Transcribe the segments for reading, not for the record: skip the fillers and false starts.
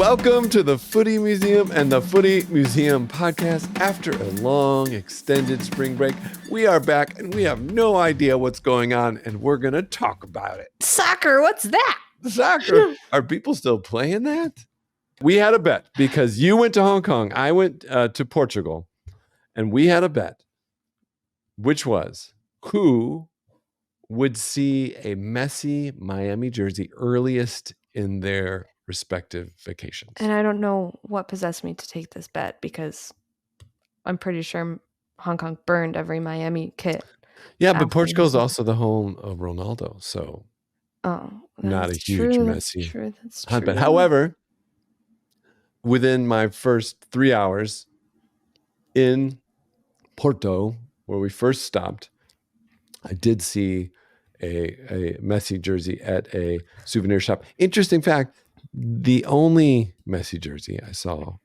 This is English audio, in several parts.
Welcome to the Footy Museum and the Footy Museum podcast. After a long, extended spring break, we are back and we have no idea what's going on, and we're going to talk about it. Soccer, what's that? Soccer? Are people still playing that? We had a bet because you went to Hong Kong, I went to Portugal, and we had a bet, which was who would see a Messi Miami jersey earliest in their respective vacations. And I don't know what possessed me to take this bet because I'm pretty sure Hong Kong burned every Miami kit. Yeah, but Portugal is also the home of Ronaldo, so not a huge Messi. That's true. But however, within my first 3 hours in Porto, where we first stopped, I did see a Messi jersey at a souvenir shop. Interesting fact, the only Messi jersey I saw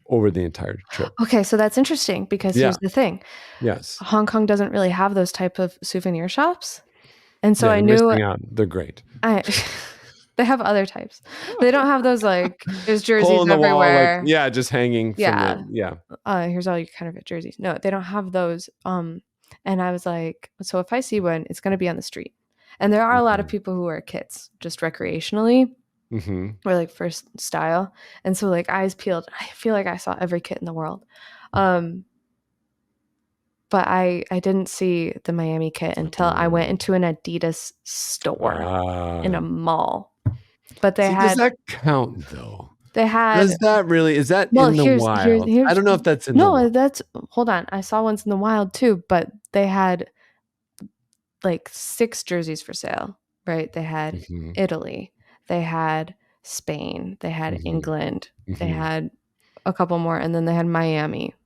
over the entire trip. Okay, so that's interesting because here's the thing. Yes. Hong Kong doesn't really have those type of souvenir shops. And so I knew they're great. They have other types. They don't have those like there's jerseys hole in the everywhere. Wall, like, just hanging from here's all you kind of get jerseys. No, they don't have those. And I was like, so if I see one, it's going to be on the street. And there are a lot of people who wear kits just recreationally. Or like for style, and so like eyes peeled, I feel like I saw every kit in the world, but I didn't see the Miami kit until I went into an Adidas store in a mall. But they had. Does that count though? They had. Does that really? Is that in the wild? I don't know if that's in. No, that's. Hold on, I saw ones in the wild too, but they had like 6 jerseys for sale. Right? They had Italy. They had Spain, they had England, they had a couple more, and then they had Miami.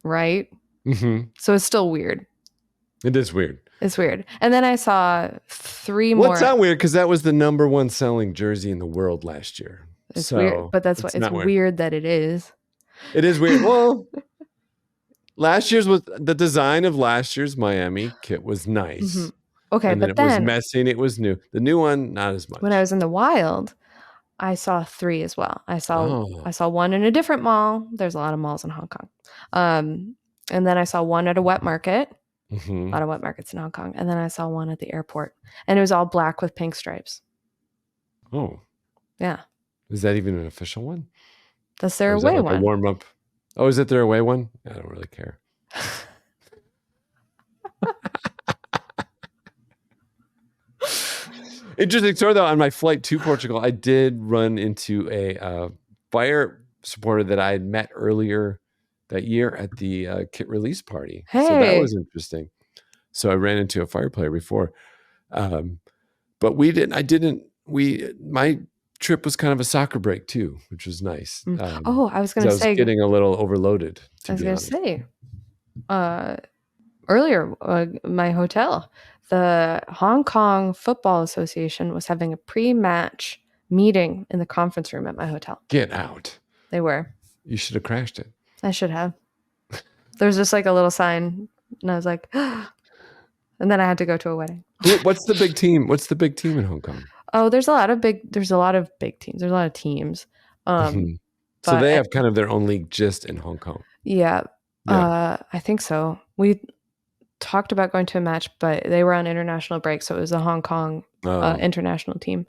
Right? So it's still weird. It is weird. It's weird. And then I saw 3 more. Well, it's not weird because that was the number 1 selling jersey in the world last year. It's weird, but that's what it's weird that it is. It is weird. Well, last year's was the design of last year's Miami kit was nice. Okay, and then it was messy and it was new. The new one, not as much. When I was in the wild, I saw 3 as well. I saw one in a different mall. There's a lot of malls in Hong Kong. And then I saw one at a wet market. A lot of wet markets in Hong Kong. And then I saw one at the airport. And it was all black with pink stripes. Oh. Yeah. Is that even an official one? That's their away one. A warm up. Oh, is it their away one? I don't really care. Interesting story though. On my flight to Portugal, I did run into a fire supporter that I had met earlier that year at the kit release party. Hey. So that was interesting. So I ran into a fire player before, but we didn't. My trip was kind of a soccer break too, which was nice. I was going to say, I was getting a little overloaded. I was going to say, earlier, my hotel. The Hong Kong Football Association was having a pre-match meeting in the conference room at my hotel. Get out. They were. You should have crashed it. I should have. There's just like a little sign, and I was like, and then I had to go to a wedding. What's the big team? What's the big team in Hong Kong? Oh, there's a lot of big teams. There's a lot of teams. So they have kind of their own league just in Hong Kong. Yeah. I think so. We talked about going to a match, but they were on international break, so it was a Hong Kong international team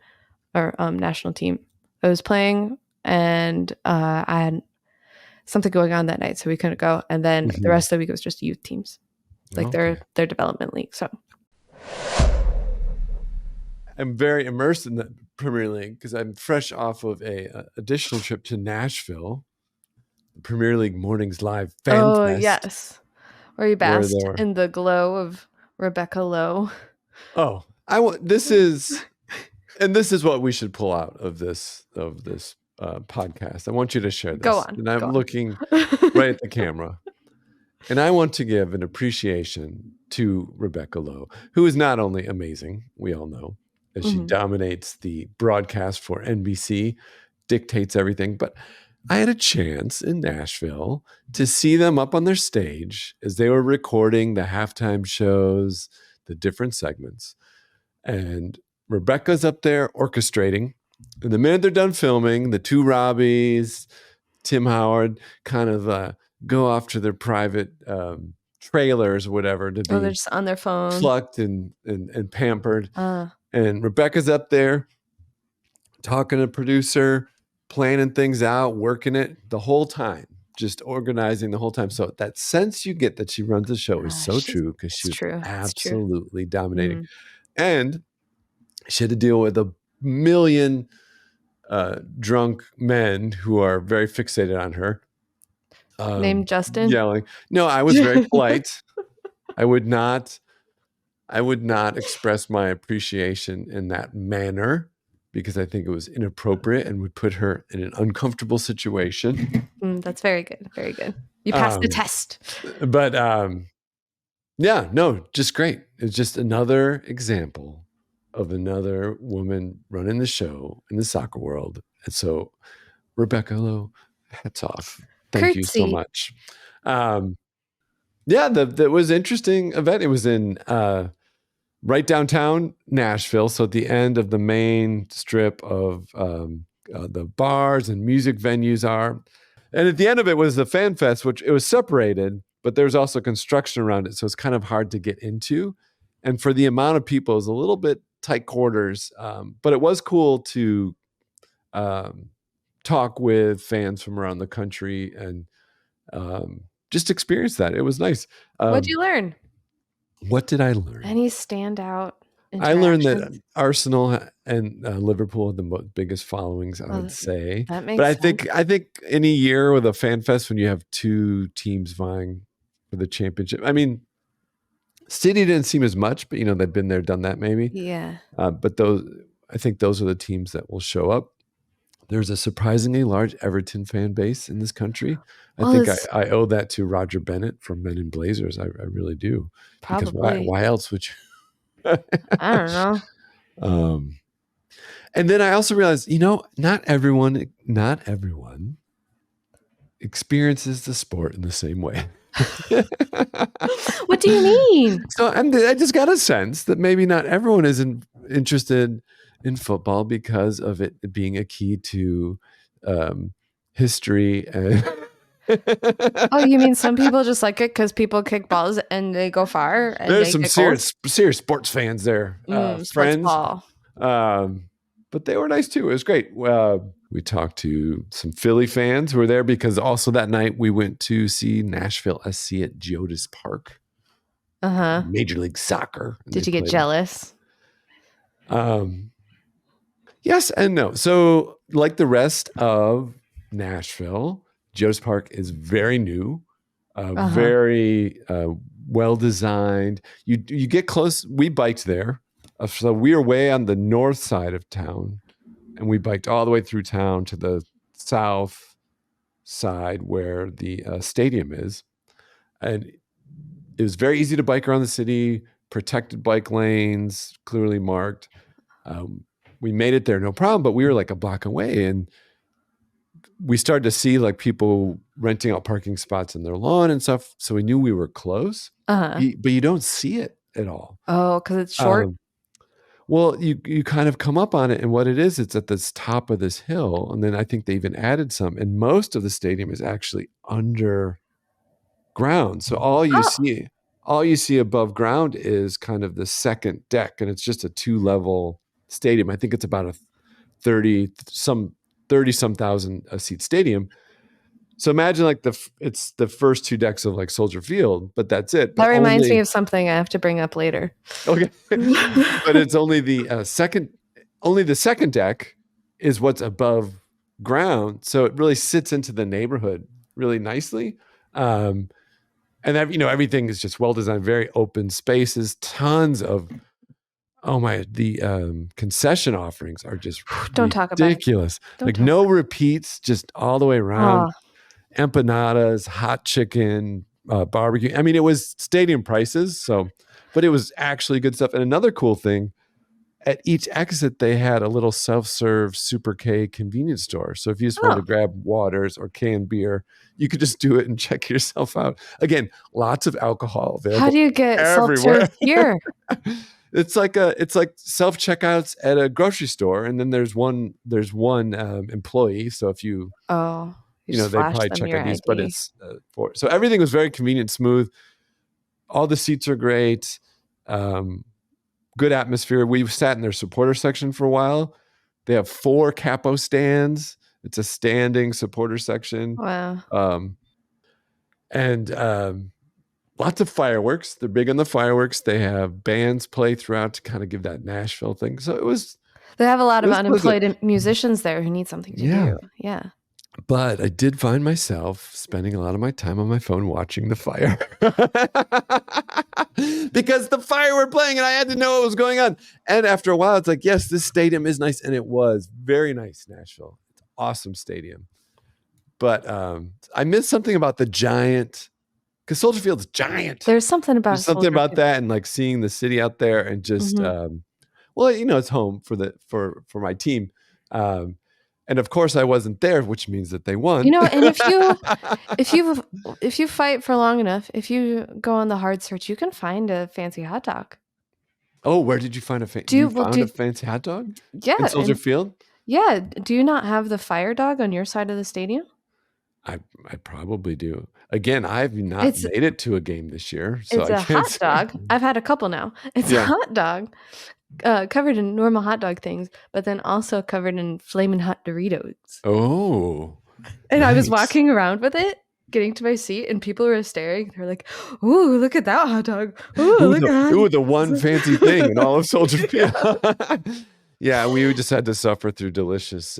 or national team. I was playing, and I had something going on that night, so we couldn't go. And then the rest of the week it was just youth teams, like their development league. So I'm very immersed in the Premier League because I'm fresh off of a additional trip to Nashville. Premier League Mornings Live Fan Fest. Oh yes. Where you basked in the glow of Rebecca Lowe. Oh, this is what we should pull out of this podcast. I want you to share this. Go on. And I'm looking right at the camera. And I want to give an appreciation to Rebecca Lowe, who is not only amazing, we all know, as she dominates the broadcast for NBC, dictates everything, but I had a chance in Nashville to see them up on their stage as they were recording the halftime shows, the different segments. And Rebecca's up there orchestrating And the minute they're done filming, the two Robbies, Tim Howard, kind of go off to their private trailers or whatever to be they're just on their phone, plucked and pampered. And Rebecca's up there talking to producer, planning things out, working it the whole time, just organizing the whole time. So that sense you get that she runs the show is so true, because she's absolutely dominating. And she had to deal with a million drunk men who are very fixated on her. Named Justin? Yelling. No, I was very polite. I would not express my appreciation in that manner, because I think it was inappropriate and would put her in an uncomfortable situation. That's very good. Very good. You passed the test. But yeah, no, just great. It's just another example of another woman running the show in the soccer world. And so, Rebecca Lowe, hats off. Thank you so much. Yeah, that was an interesting event. It was in right downtown Nashville. So at the end of the main strip of the bars and music venues are. And at the end of it was the Fan Fest, which it was separated, but there was also construction around it. So it's kind of hard to get into. And for the amount of people, it was a little bit tight quarters. But it was cool to talk with fans from around the country and just experience that. It was nice. What'd you learn? What did I learn? Any standout I learned that Arsenal and Liverpool are the biggest followings, I would say. That makes sense. I think any year with a fan fest, when you have two teams vying for the championship, I mean, City didn't seem as much, but they've been there, done that maybe. Yeah. But I think those are the teams that will show up. There's a surprisingly large Everton fan base in this country. I think I owe that to Roger Bennett from Men in Blazers. I really do. Probably. Because why else would you? I don't know. And then I also realized, not everyone experiences the sport in the same way. What do you mean? So I just got a sense that maybe not everyone is interested in football because of it being a key to history and Oh, you mean some people just like it because people kick balls and they go far? And there's some serious sports fans there, friends. Ball. But they were nice too. It was great. We talked to some Philly fans who were there because also that night we went to see Nashville SC at Geodis Park. Major League Soccer. Did you get jealous? Yes and no. So like the rest of Nashville, Geodis Park is very new, very well designed. You get close. We biked there. So we were way on the north side of town, and we biked all the way through town to the south side where the stadium is. And it was very easy to bike around the city, protected bike lanes, clearly marked. We made it there, no problem, but we were like a block away, and we started to see like people renting out parking spots in their lawn and stuff. So we knew we were close, but you don't see it at all. Oh, because it's short? Well, you kind of come up on it, and what it is, it's at the top of this hill. And then I think they even added some, and most of the stadium is actually underground. So all you see above ground is kind of the second deck, and it's just a 2-level stadium. I think it's about a 30-some thousand seat stadium. So imagine like it's the first 2 decks of like Soldier Field, but that's it. That reminds me of something I have to bring up later. Okay. But it's only the second deck is what's above ground. So it really sits into the neighborhood really nicely. And everything is just well designed, very open spaces, tons of concession offerings are just ridiculous. No repeats, just all the way around. Empanadas, hot chicken, barbecue. I mean, it was stadium prices, but it was actually good stuff. And another cool thing, at each exit, they had a little self-serve Super K convenience store. So if you just wanted to grab waters or canned beer, you could just do it and check yourself out. Again, lots of alcohol available. How do you get self-serve beer? It's like self checkouts at a grocery store, and then there's one employee. So if you they probably check IDs, but it's so everything was very convenient, smooth. All the seats are great. Good atmosphere. We sat in their supporter section for a while. They have 4 capo stands. It's a standing supporter section. Wow. And lots of fireworks. They're big on the fireworks. They have bands play throughout to kind of give that Nashville thing. So it was. They have a lot of unemployed musicians there who need something to do. Yeah. But I did find myself spending a lot of my time on my phone watching the fire because the fire were playing and I had to know what was going on. And after a while, it's like, yes, this stadium is nice. And it was very nice, Nashville. It's an awesome stadium. But I missed something about the giant, because Soldier Field's giant. There's something about that, and like seeing the city out there and just, well, it's home for my team. And of course I wasn't there, which means that they won. And if you fight for long enough, if you go on the hard search, you can find a fancy hot dog. Oh, where did you find a fancy hot dog? Yeah. In Soldier Field? Yeah. Do you not have the fire dog on your side of the stadium? I probably do. Again, I've not made it to a game this year. So it's a hot dog. I've had a couple now. It's a hot dog. Covered in normal hot dog things, but then also covered in flaming hot Doritos. Oh. And nice. I was walking around with it, getting to my seat, and people were staring. They're like, "Ooh, look at that hot dog! Ooh, the one fancy thing in all of Soldier Field." Yeah, we just had to suffer through delicious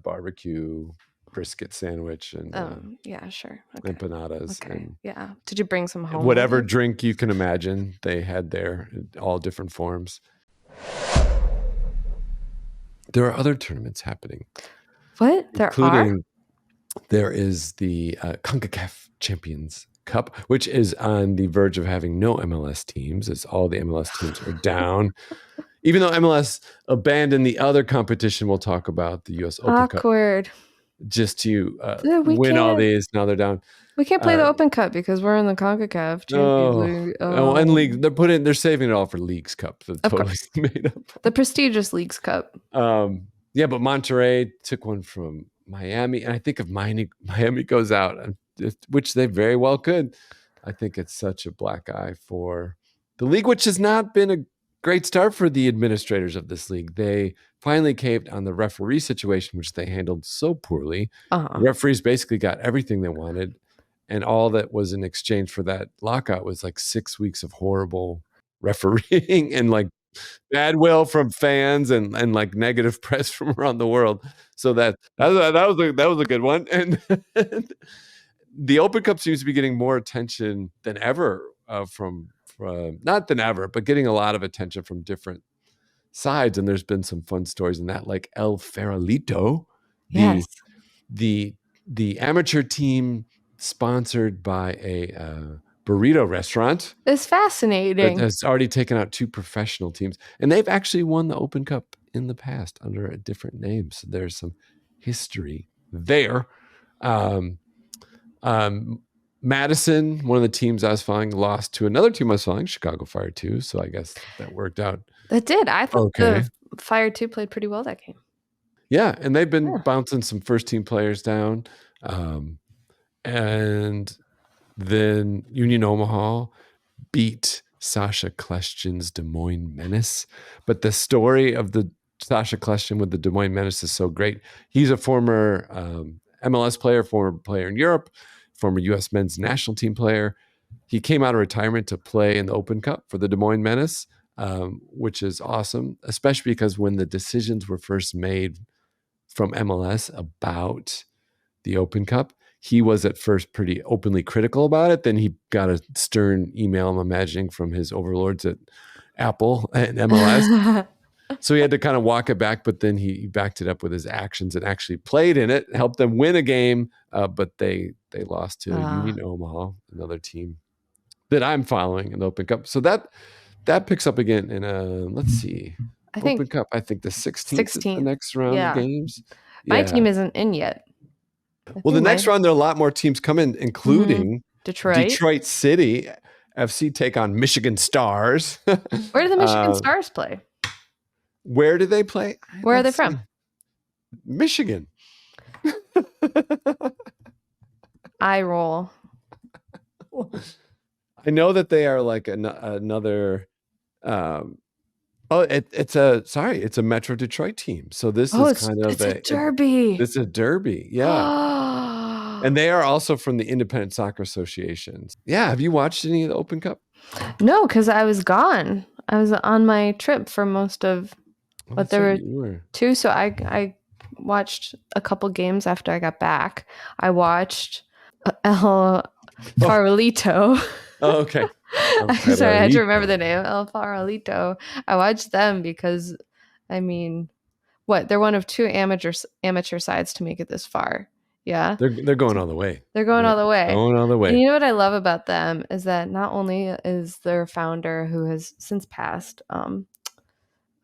barbecue brisket sandwich and yeah, sure, empanadas. Okay. And yeah. Did you bring some home? Whatever drink you can imagine, they had there, all different forms. There are other tournaments happening. What? There is the CONCACAF Champions Cup, which is on the verge of having no MLS teams, as all the MLS teams are down. Even though MLS abandoned the other competition, we'll talk about the U.S. Open Cup. Awkward. Just to win all these. Now they're down. We can't play the Open Cup because we're in the CONCACAF Champions League. And league. They're saving it all for Leagues Cup. So totally made up. The prestigious Leagues Cup. Yeah, but Monterrey took one from Miami, and I think if Miami goes out, which they very well could, I think it's such a black eye for the league, which has not been a great start for the administrators of this league. They finally caved on the referee situation, which they handled so poorly. The referees basically got everything they wanted, and all that was in exchange for that lockout was like 6 weeks of horrible refereeing and like bad will from fans and like negative press from around the world. So that was a good one. And the Open Cup seems to be getting more attention than ever from not than ever, but getting a lot of attention from different sides. And there's been some fun stories in that, like El Farolito, the amateur team sponsored by a burrito restaurant. It's fascinating. That has already taken out 2 professional teams, and they've actually won the Open Cup in the past under a different name. So there's some history there. Madison, one of the teams I was following, lost to another team I was following, Chicago Fire 2. So I guess that worked out. That did. I thought the Fire 2 played pretty well that game. Yeah, and they've been bouncing some first-team players down. And then Union Omaha beat Sasha Kleshchen's Des Moines Menace. But the story of the Sasha Kleshchen with the Des Moines Menace is so great. He's a former MLS player, former player in Europe, former U.S. men's national team player. He came out of retirement to play in the Open Cup for the Des Moines Menace, which is awesome, especially because when the decisions were first made from MLS about the Open Cup, he was at first pretty openly critical about it. Then he got a stern email, I'm imagining, from his overlords at Apple and MLS. So he had to kind of walk it back, but then he backed it up with his actions and actually played in it, helped them win a game, but they lost to Union Omaha, another team that I'm following in the Open Cup. So that picks up again in let's see, Open Cup. I think the 16th is the next round of games. My team isn't in yet. Well, the next round, there are a lot more teams coming, including Detroit City. FC take on Michigan Stars. Where do the Michigan Stars play? Where do they play? Where are they from? Michigan. Eye roll. I know that they are like another. It's a Metro Detroit team. So this is kind of a derby. It's a derby, yeah. And they are also from the Independent Soccer Association. Yeah, have you watched any of the Open Cup? No, because I was gone. I was on my trip for most of what there were two. So I watched a couple games after I got back. I watched El Farolito. Oh, okay. Sorry, I had to remember the name. El Farolito. I watched them because, I mean, they're one of two amateur sides to make it this far. Yeah, they're going all the way. They're going all the way. Going all the way. And you know what I love about them is that not only is their founder, who has since passed,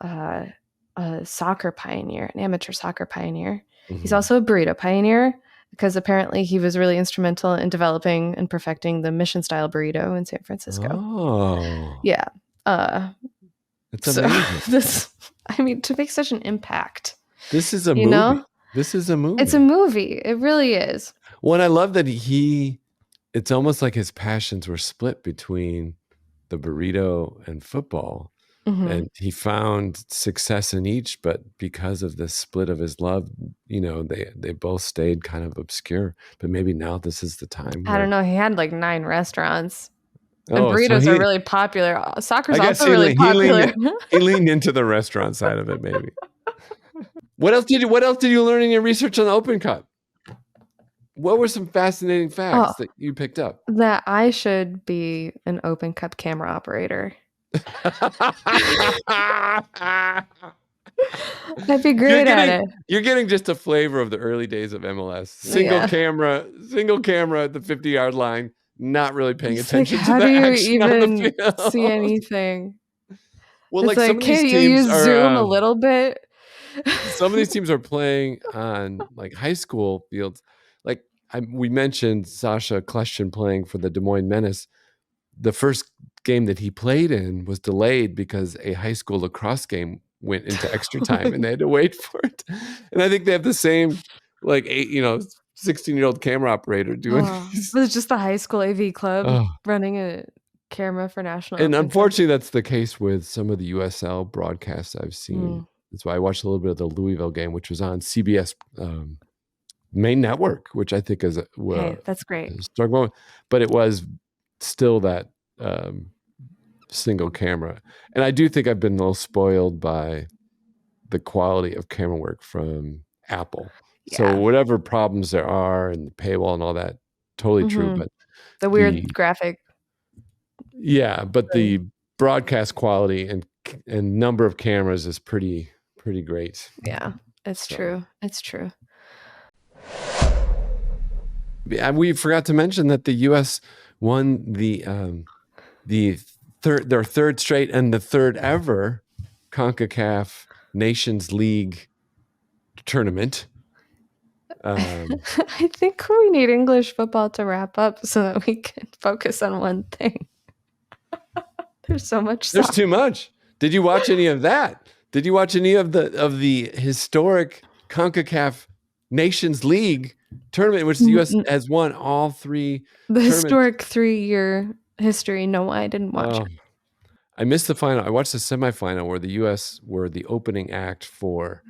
a soccer pioneer, an amateur soccer pioneer. Mm-hmm. He's also a burrito pioneer because apparently he was really instrumental in developing and perfecting the mission style burrito in San Francisco. Oh, yeah. It's amazing. To make such an impact. This is a movie. Know? This is a movie. It's a movie. It really is. Well, and I love that it's almost like his passions were split between the burrito and football. Mm-hmm. And he found success in each, but because of the split of his love, they both stayed kind of obscure. But maybe now this is the time. I don't know. He had like 9 restaurants. And burritos are really popular. Soccer's also really popular. He leaned into the restaurant side of it, maybe. What else did you learn in your research on the Open Cup? What were some fascinating facts that you picked up? That I should be an Open Cup camera operator. I'd be great at it. You're getting just a flavor of the early days of MLS. Single camera at the 50-yard line, not really paying attention to the action on the field. How do you even see anything? Well, it's some of these teams can you use Zoom a little bit? Some of these teams are playing on like high school fields. Like we mentioned Sasha Kleshchin playing for the Des Moines Menace. The first game that he played in was delayed because a high school lacrosse game went into extra time and they had to wait for it. And I think they have the same 16-year-old camera operator doing this. It was just the high school AV club running a camera for national. And unfortunately, that's the case with some of the USL broadcasts I've seen. That's why I watched a little bit of the Louisville game, which was on CBS main network, which I think is that's great. But it was still that single camera. And I do think I've been a little spoiled by the quality of camera work from Apple. Yeah. So whatever problems there are and the paywall and all that, totally true. But the weird graphic. Yeah, but the broadcast quality and number of cameras is pretty great. Yeah, it's true. It's true. We forgot to mention that the U.S. won their third straight and the third ever CONCACAF Nations League tournament. I think we need English football to wrap up so that we can focus on one thing. There's so much. There's too much. Did you watch any of that? Did you watch any of the historic CONCACAF Nations League tournament in which the U.S. has won all 3? The historic 3-year history. No, I didn't watch it. I missed the final. I watched the semifinal where the U.S. were the opening act for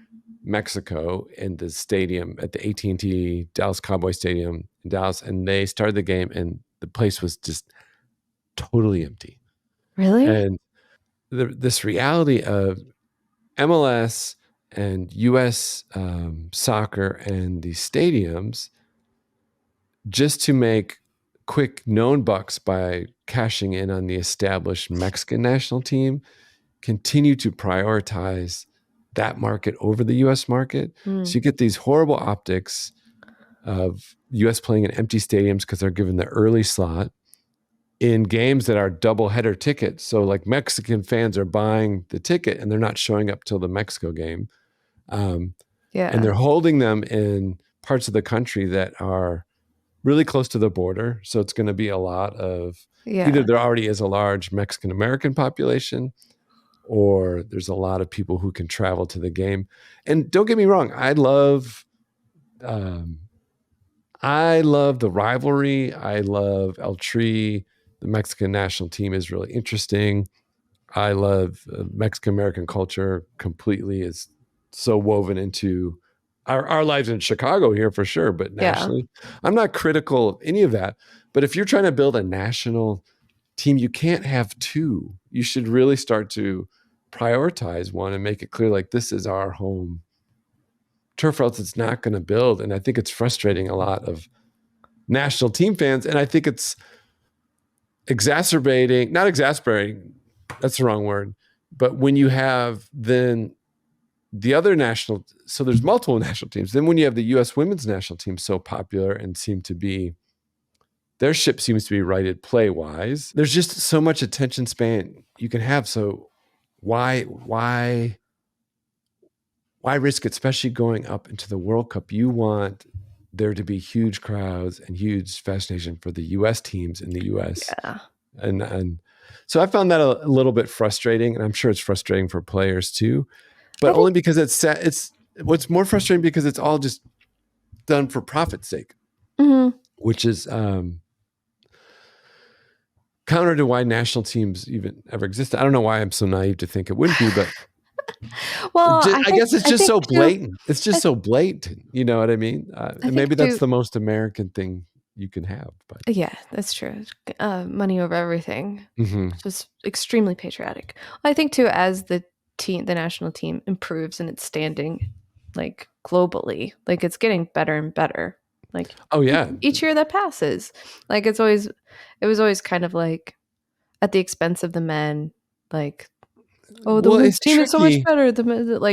Mexico in the stadium at the AT&T Dallas Cowboy Stadium in Dallas, and they started the game and the place was just totally empty. Really? And this reality of MLS and U.S. Soccer and the stadiums just to make quick known bucks by cashing in on the established Mexican national team continue to prioritize that market over the U.S. market. So you get these horrible optics of U.S. playing in empty stadiums because they're given the early slot in games that are double header tickets. So like Mexican fans are buying the ticket and they're not showing up till the Mexico game. And they're holding them in parts of the country that are really close to the border. So it's going to be a lot of either there already is a large Mexican American population, or there's a lot of people who can travel to the game. And don't get me wrong, I love the rivalry. I love El Tri. The Mexican national team is really interesting. I love Mexican American culture completely. It's so woven into our lives in Chicago here for sure, but nationally. I'm not critical of any of that. But if you're trying to build a national team, you can't have two. You should really start to prioritize one and make it clear, like, this is our home turf, or else it's not going to build. And I think it's frustrating a lot of national team fans. And I think it's not exasperating, that's the wrong word. But when you have then the other so there's multiple national teams. Then when you have the U.S. women's national team so popular and their ship seems to be righted play-wise, there's just so much attention span you can have. So why risk it, especially going up into the World Cup? You want there to be huge crowds and huge fascination for the U.S. teams in the U.S. Yeah. And so I found that a little bit frustrating, and I'm sure it's frustrating for players too, but only because it's what's more frustrating because it's all just done for profit's sake, which is counter to why national teams even ever exist. I don't know why I'm so naive to think it wouldn't be, but well, I guess it's just so blatant. It's just so blatant. You know what I mean? And maybe that's the most American thing you can have. But yeah, that's true. Money over everything. Just extremely patriotic. I think too, as the national team improves in its standing, like globally, like it's getting better and better. Like, oh yeah, each year that passes, like it was always kind of like at the expense of the men. Like, oh, the women's team is so much better. The women's team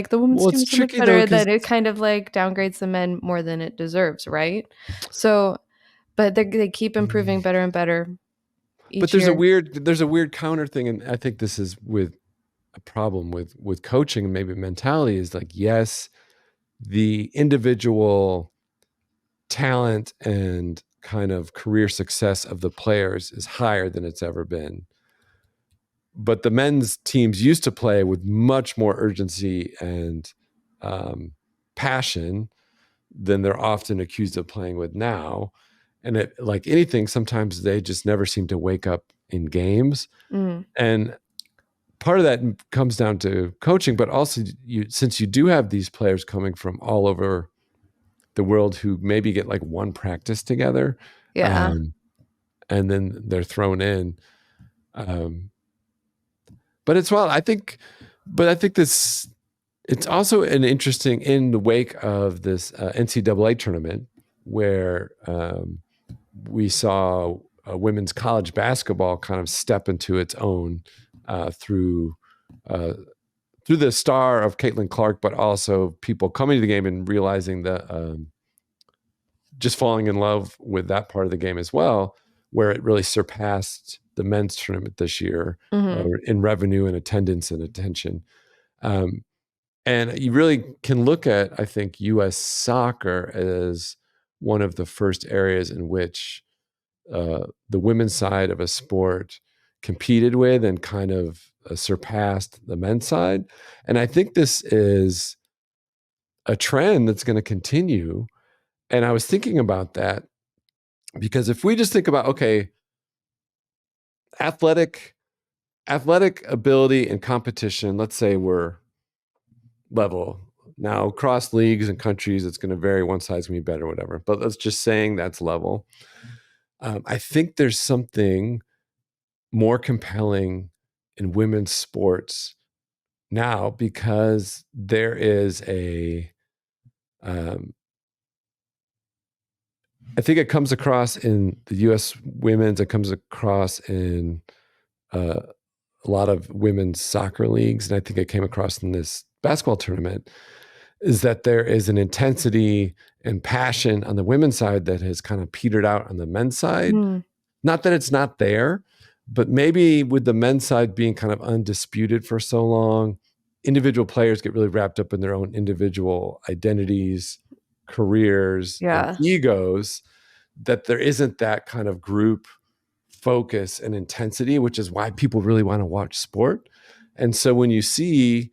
is so much better that it kind of like downgrades the men more than it deserves, right? So, but they keep improving better and better. But there's a weird counter thing, and I think this is with a problem with coaching and maybe mentality is like, yes, the individual talent and kind of career success of the players is higher than it's ever been. But the men's teams used to play with much more urgency and passion than they're often accused of playing with now. And it, like anything, sometimes they just never seem to wake up in games. And part of that comes down to coaching, but also since you do have these players coming from all over the world who maybe get like one practice together, and then they're thrown in. But it's it's also an interesting, in the wake of this NCAA tournament where we saw women's college basketball kind of step into its own through the star of Caitlin Clark, but also people coming to the game and realizing that just falling in love with that part of the game as well, where it really surpassed the men's tournament this year in revenue and attendance and attention. And you really can look at, I think, U.S. soccer as one of the first areas in which the women's side of a sport competed with and kind of surpassed the men's side. And I think this is a trend that's going to continue. And I was thinking about that because if we just think about, okay, athletic ability and competition, let's say we're level. Now, across leagues and countries, it's going to vary. One side's going to be better, whatever. But let's just saying that's level. I think there's something more compelling in women's sports now because there is I think it comes across in the U.S. women's, it comes across in a lot of women's soccer leagues, and I think it came across in this basketball tournament, is that there is an intensity and passion on the women's side that has kind of petered out on the men's side. Not that it's not there, but maybe with the men's side being kind of undisputed for so long, individual players get really wrapped up in their own individual identities, careers, and egos, that there isn't that kind of group focus and intensity, which is why people really want to watch sport. And so when you see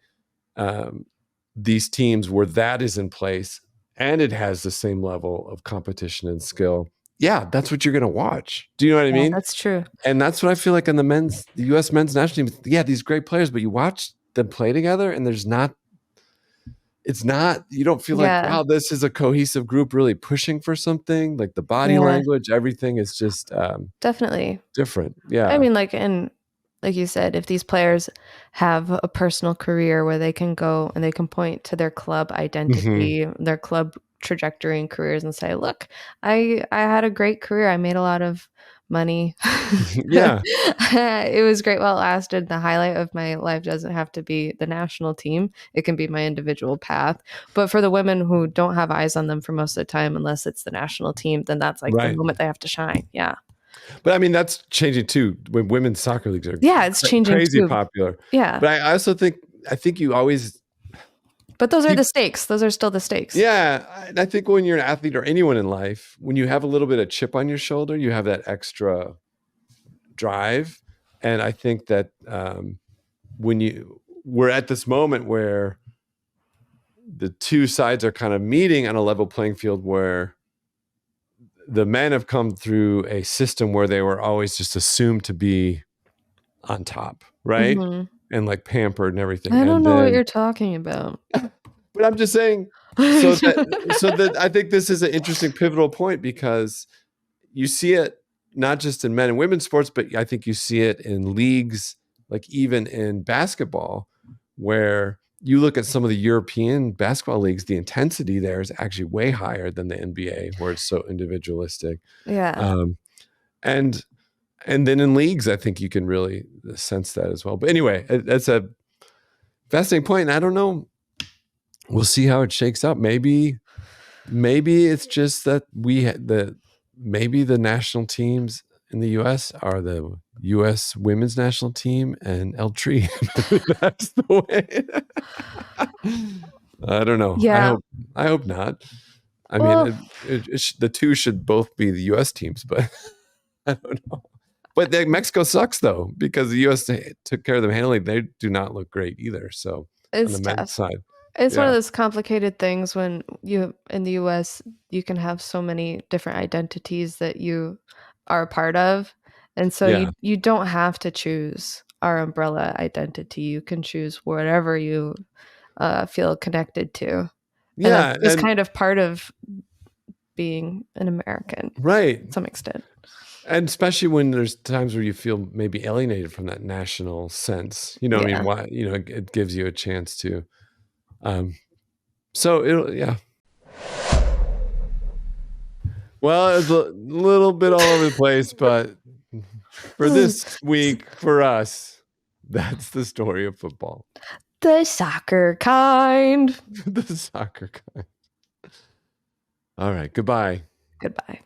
these teams where that is in place and it has the same level of competition and skill, yeah, that's what you're going to watch. Do you know what I mean? That's true. And that's what I feel like on the U.S. men's national team. Yeah, these great players, but you watch them play together and you don't feel like, wow, this is a cohesive group really pushing for something. Like the body language, everything is just definitely different. Yeah. I mean, like you said, if these players have a personal career where they can go and they can point to their club identity, their club trajectory and careers and say, look, I had a great career. I made a lot of money. Yeah. It was great while it lasted. The highlight of my life doesn't have to be the national team. It can be my individual path. But for the women who don't have eyes on them for most of the time, unless it's the national team, then that's like the moment they have to shine. Yeah. But I mean, that's changing too. When women's soccer leagues are it's changing crazy too. popular. Yeah. But I also think you always. But those are the stakes. Those are still the stakes. Yeah. I think when you're an athlete or anyone in life, when you have a little bit of chip on your shoulder, you have that extra drive. And I think that we're at this moment where the two sides are kind of meeting on a level playing field where the men have come through a system where they were always just assumed to be on top, right? And like pampered and everything. I don't know what you're talking about. But I'm just saying, so that I think this is an interesting pivotal point because you see it not just in men and women's sports, but I think you see it in leagues, like even in basketball, where you look at some of the European basketball leagues, the intensity there is actually way higher than the NBA, where it's so individualistic. Yeah. And then in leagues, I think you can really sense that as well. But anyway, that's a fascinating point. And I don't know. We'll see how it shakes out. Maybe it's just that maybe the national teams in the U.S. are the U.S. women's national team and El Tri. That's the way. I don't know. Yeah. I hope not. I mean, the two should both be the U.S. teams, but I don't know. But Mexico sucks though, because the U.S. took care of them handling. They do not look great either. So it's on the men's side. It's one of those complicated things when you in the US you can have so many different identities that you are a part of. And so you don't have to choose our umbrella identity. You can choose whatever you feel connected to. Yeah. And it's kind of part of being an American. Right. To some extent. And especially when there's times where you feel maybe alienated from that national sense. You know, I mean, why, it gives you a chance to so well, it's a little bit all over the place, but for this week, for us, that's the story of football. The soccer kind. The soccer kind. All right. Goodbye. Goodbye.